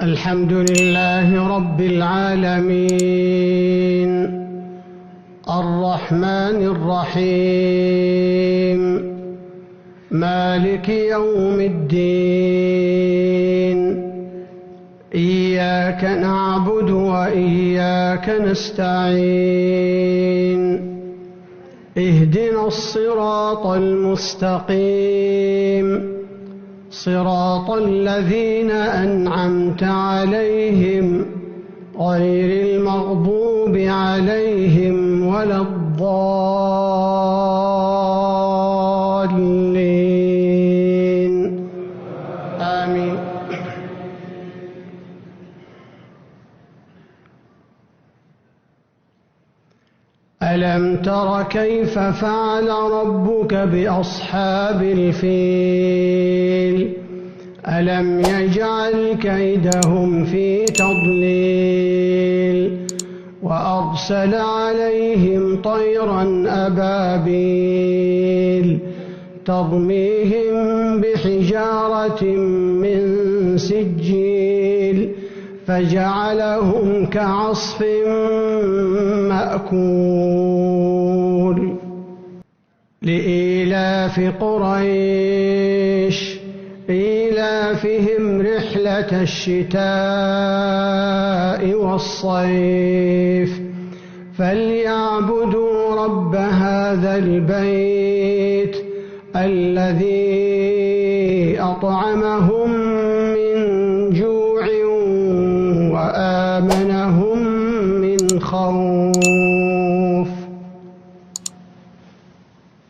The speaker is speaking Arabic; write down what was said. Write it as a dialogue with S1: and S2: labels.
S1: الحمد لله رب العالمين، الرحمن الرحيم، مالك يوم الدين. إياك نعبد وإياك نستعين. اهدنا الصراط المستقيم، صراط الذين أنعمت عليهم غير المغضوب عليهم ولا الضالين. آمين. ألم تر كيف فعل ربك بأصحاب الفيل؟ ألم يجعل كيدهم في تضليل وأرسل عليهم طيرا أبابيل ترميهم بحجارة من سجيل فجعلهم كعصف مأكول. لإيلاف قريش إيلافهم رحلة الشتاء والصيف فليعبدوا رب هذا البيت الذي أطعمهم من جوع وآمنهم من خوف.